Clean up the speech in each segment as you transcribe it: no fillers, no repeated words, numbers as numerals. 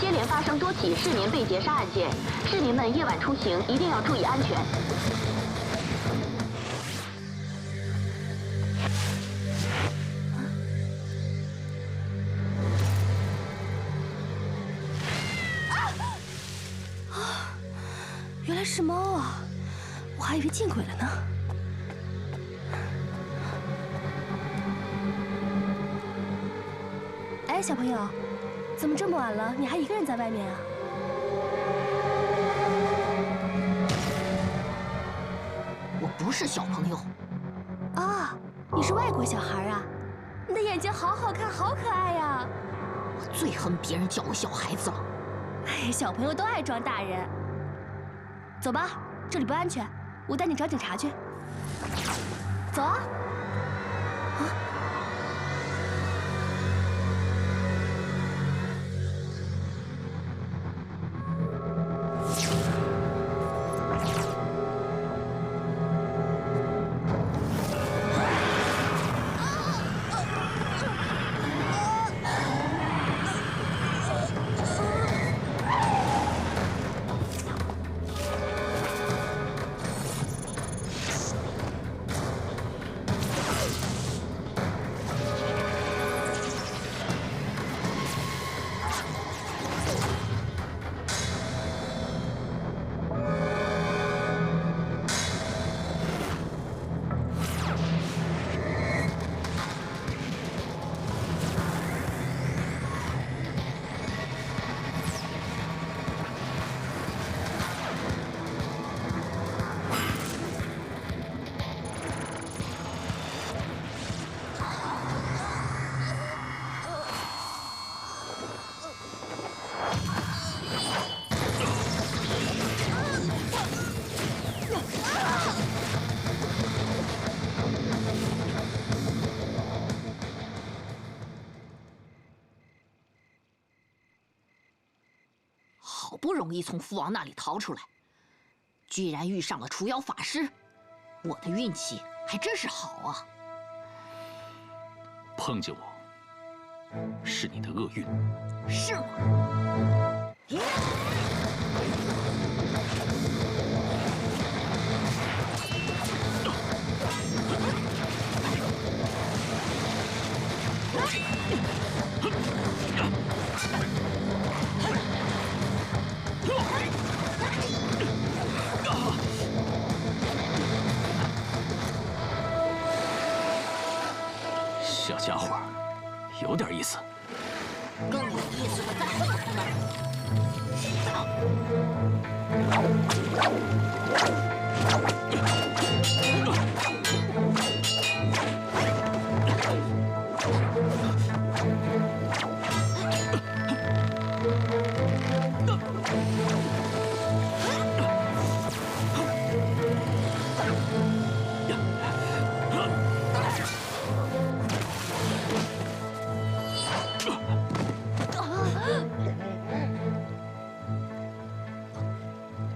接连发生多起市民被劫杀案件，市民们夜晚出行一定要注意安全。原来是猫啊！我还以为见鬼了呢。哎，小朋友，怎么这么晚了，你还一个人在外面啊？我不是小朋友。啊，你是外国小孩啊？你的眼睛好好看，好可爱呀！我最恨别人叫我小孩子了。哎，小朋友都爱装大人。走吧，这里不安全，我带你找警察去。走啊！啊！好不容易从父王那里逃出来，居然遇上了除妖法师，我的运气还真是好啊！碰见我，是你的厄运。是吗？小家伙有点意思。更有意思的在后头呢。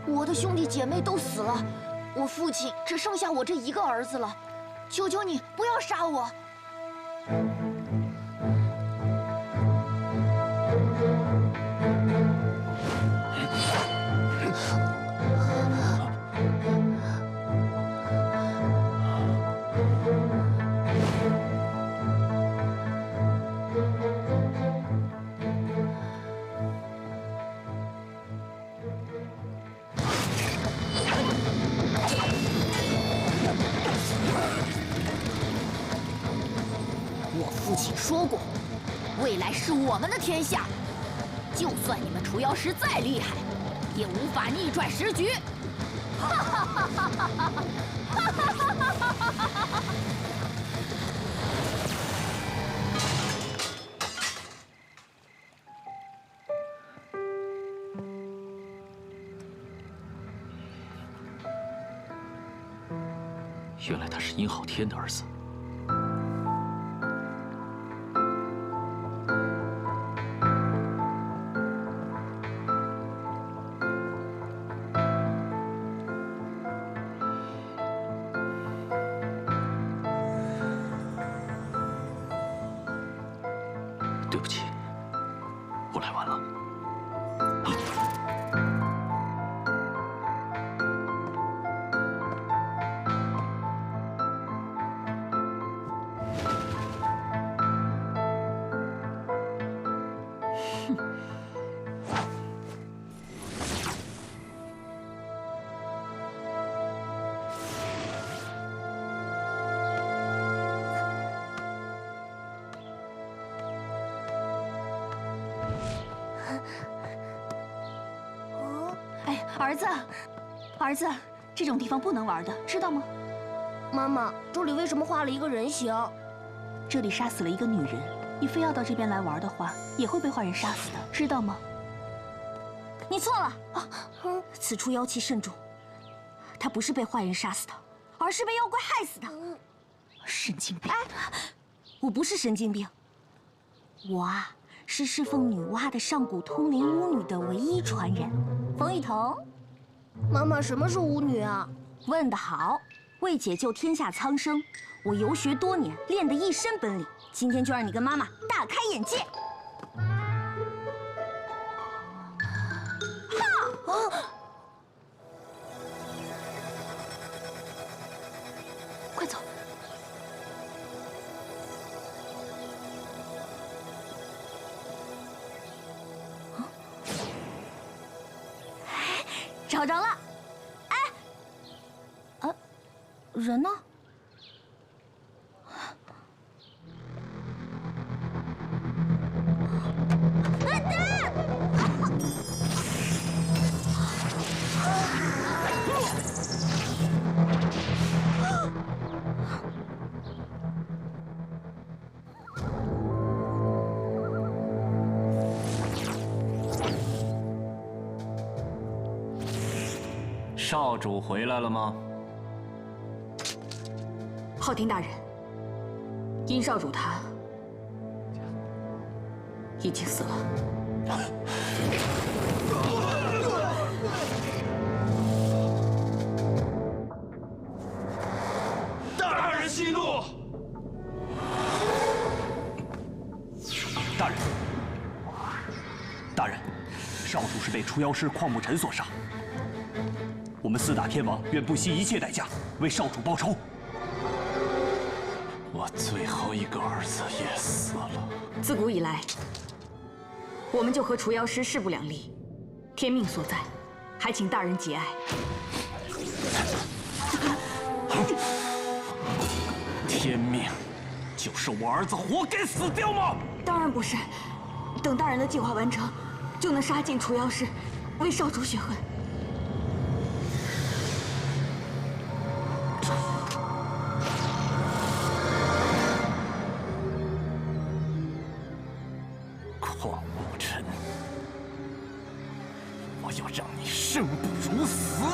我的兄弟姐妹都死了，我父亲只剩下我这一个儿子了。求求你不要杀我！我父亲说过，未来是我们的天下。就算你们除妖师再厉害，也无法逆转时局。哈哈哈哈哈哈！哈哈哈哈！原来他是殷浩天的儿子。对不起，我来晚了。哎，儿子，儿子，这种地方不能玩的，知道吗？妈妈，这里为什么画了一个人形？这里杀死了一个女人，你非要到这边来玩的话，也会被坏人杀死的，知道吗？你错了啊！此处妖气甚重，他不是被坏人杀死的，而是被妖怪害死的。神经病！我不是神经病，我啊是侍奉女娲的上古通灵巫女的唯一传人，冯雨桐。妈妈，什么是巫女啊？问得好！为解救天下苍生，我游学多年，练得一身本领。今天就让你跟妈妈大开眼界。快走！找着了！哎，人呢？少主回来了吗？昊天大人，殷少主他已经死了。大人息怒！大人，大人，少主是被除妖师旷木尘所杀。我们四大天王愿不惜一切代价为少主报仇。我最后一个儿子也死了。自古以来，我们就和除妖师势不两立，天命所在，还请大人节哀。天命就是是我儿子活该死掉吗？当然不是。等大人的计划完成，就能杀进除妖室，为少主雪恨。况慕尘，我要让你生不如死！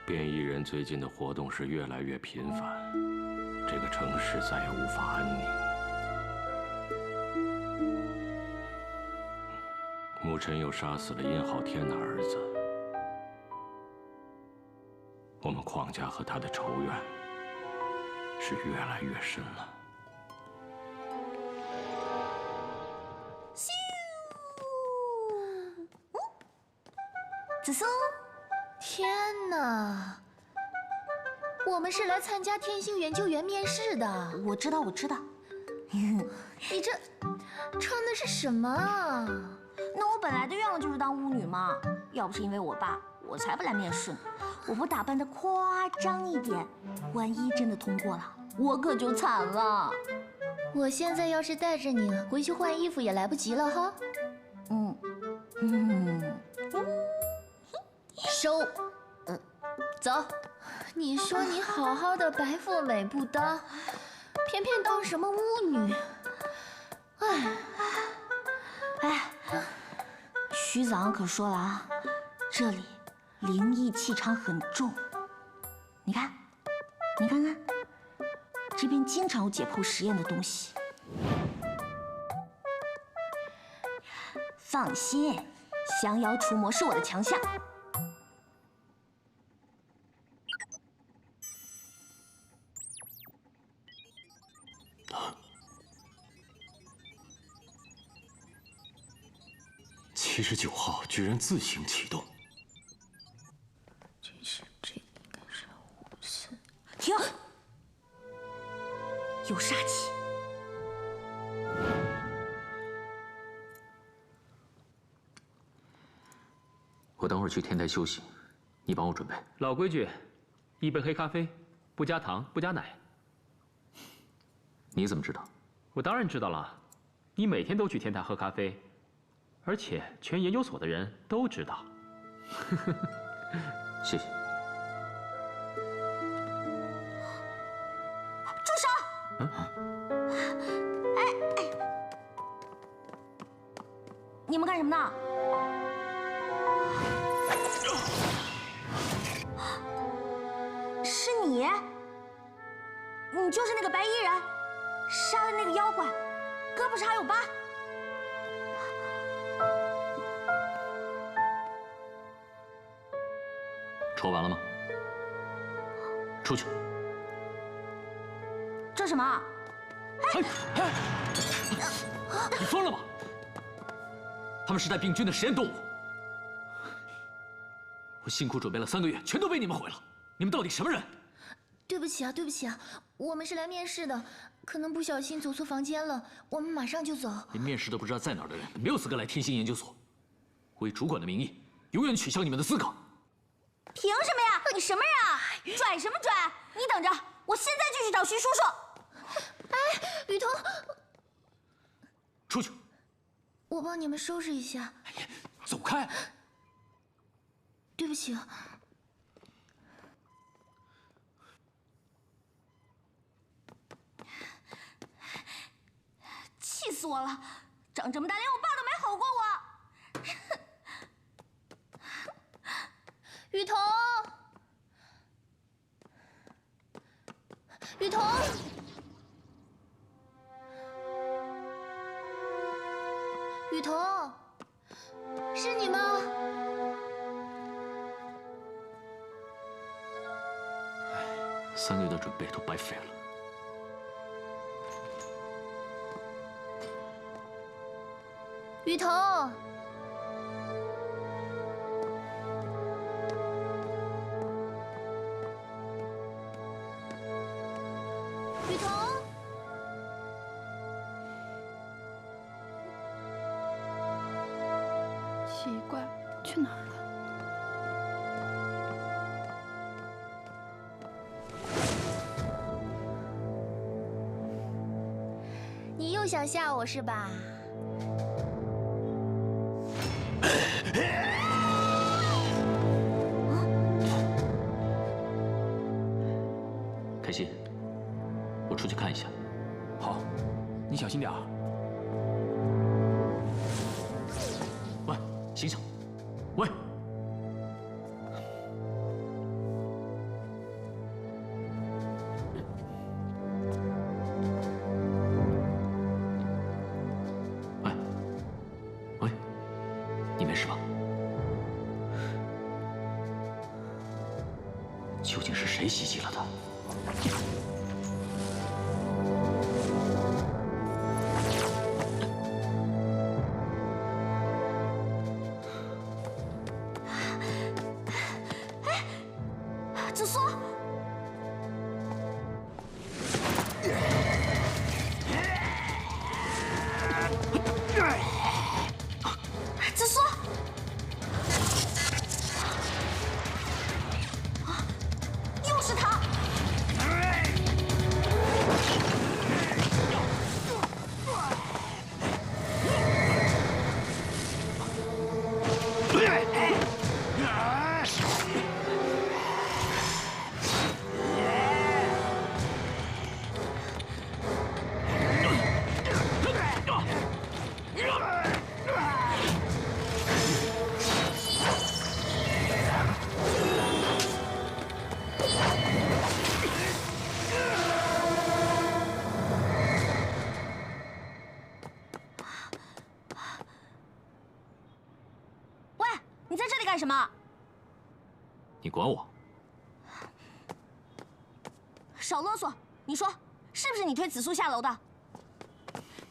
变异人最近的活动是越来越频繁，这个城市再也无法安宁。牧尘又杀死了殷昊天的儿子，我们邝家和他的仇怨是越来越深了。紫苏。天哪！我们是来参加天星研究员面试的。我知道，我知道。你这穿的是什么啊？那我本来的愿望就是当巫女嘛，要不是因为我爸，我才不来面试呢。我不打扮的夸张一点，万一真的通过了，我可就惨了。我现在要是带着你回去换衣服也来不及了哈。收。走。你说你好好的白富美不当，偏偏当什么巫女？哎，徐子昂可说了啊，这里灵异气场很重。你看，你看看，这边经常有解剖实验的东西。放心，降妖除魔是我的强项。79号居然自行启动，这应该是54。停！有杀气。我等会儿去天台休息，你帮我准备。老规矩，一杯黑咖啡，不加糖，不加奶。你怎么知道？我当然知道了，你每天都去天台喝咖啡，而且全研究所的人都知道。谢谢。住手！哎，你们干什么呢？是你？你就是那个白衣人，杀了那个妖怪，胳膊上还有疤。戳完了吗？出去！这什么？你疯了吗？他们是带病菌的实验动物，我辛苦准备了3个月，全都被你们毁了。你们到底什么人？对不起啊，对不起啊，我们是来面试的，可能不小心走错房间了，我们马上就走。连面试都不知道在哪儿的人，没有资格来天星研究所。我以主管的名义，永远取消你们的资格。凭什么呀？你什么人啊？拽什么拽？你等着，我现在就去找徐叔叔。哎，雨桐，出去！我帮你们收拾一下。走开！对不起啊。气死我了！长这么大连我爸都没吼过我。雨桐，雨桐，雨桐，是你吗？3个月的准备都白费了。雨桐，雨桐，奇怪，去哪儿了？你又想吓我是吧？凯西，我出去看一下。好，你小心点儿。喂，醒醒！喂！喂，喂，你没事吧？究竟是谁袭击了他？紫苏，紫苏，又是他！喂，你在这里干什么？你管我？少啰嗦！你说，是不是你推紫苏下楼的？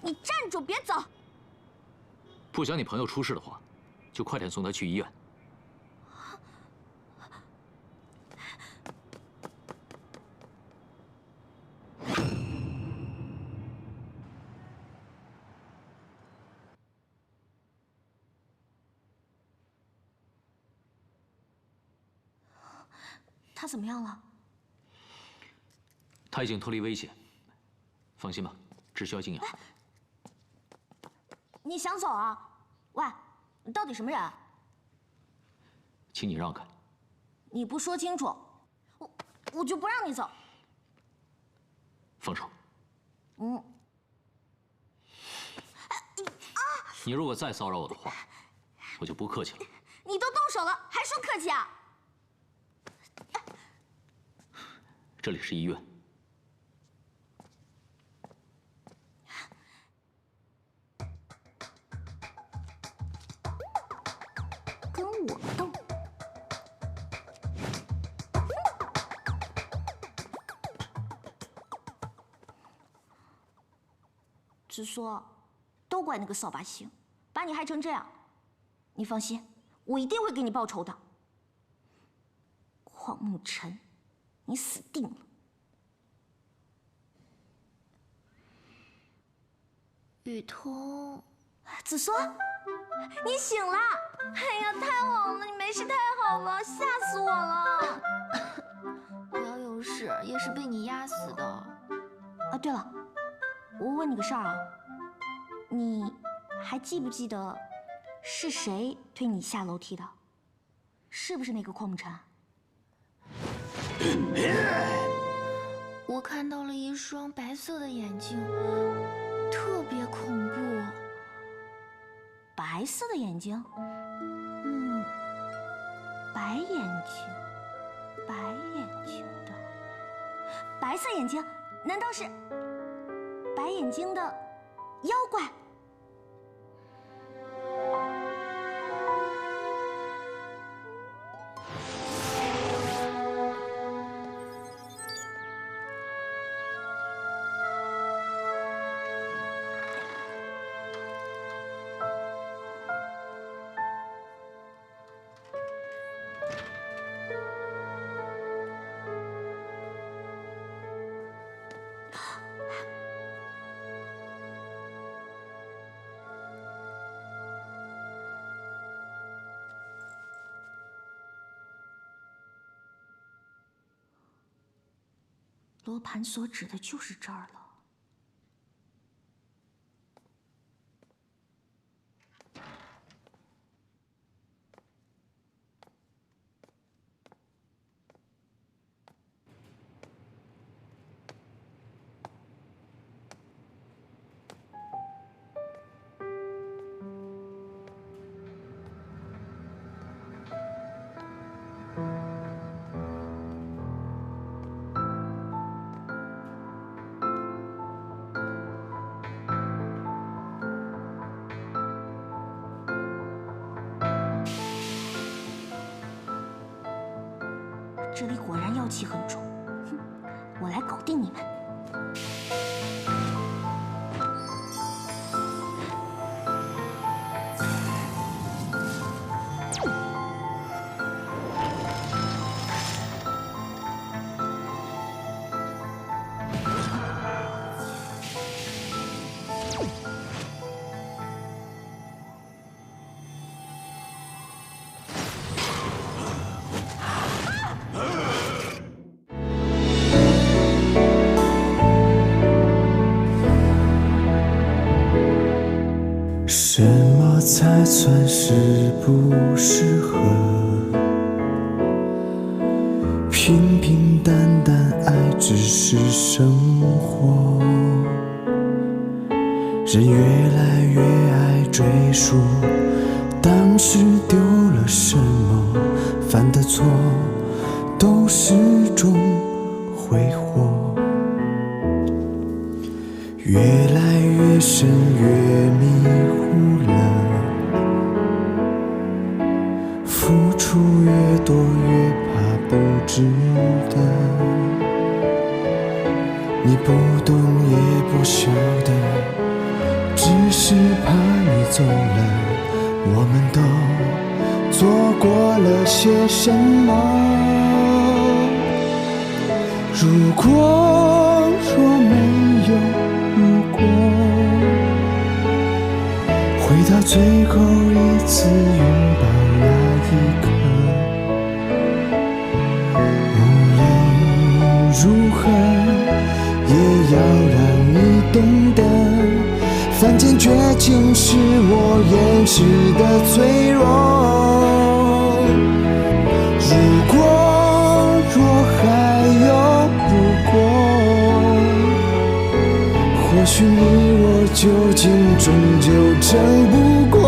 你站住，别走！不想你朋友出事的话，就快点送他去医院。他怎么样了？他已经脱离危险，放心吧，只需要静养。你想走啊？喂，你到底什么人？请你让开。你不说清楚，我就不让你走。放手。嗯。你如果再骚扰我的话，我就不客气了。你都动手了，还说客气啊？这里是医院。跟我斗？紫苏，都怪那个扫把星，把你害成这样。你放心，我一定会给你报仇的。邝沐尘，你死定了！雨桐，紫苏，你醒了！哎呀，太好了，你没事，太好了，吓死我了！我要有事也是被你压死的。啊，对了，我问你个事儿啊，你还记不记得是谁推你下楼梯的？是不是那个邝沐尘？我看到了一双白色的眼睛，特别恐怖。白色的眼睛？白眼睛，白眼睛的，白色眼睛，难道是白眼睛的妖怪？罗盘所指的就是这儿了。这里果然妖气很重，哼，我来搞定你们。什么才算是不适合？平平淡淡爱只是生活，人越来越爱追溯当时丢了什么，犯的错都是种挥霍，越来越深越迷糊了，付出越多越怕不值得，你不懂也不晓得，只是怕你走了，我们都做过了些什么？如果若没有如果，回到最后一次拥抱那一刻，无论如何也要让你懂得，犯贱绝情是我掩饰的脆弱。如果若还有如果，或许你我究竟终究争不过。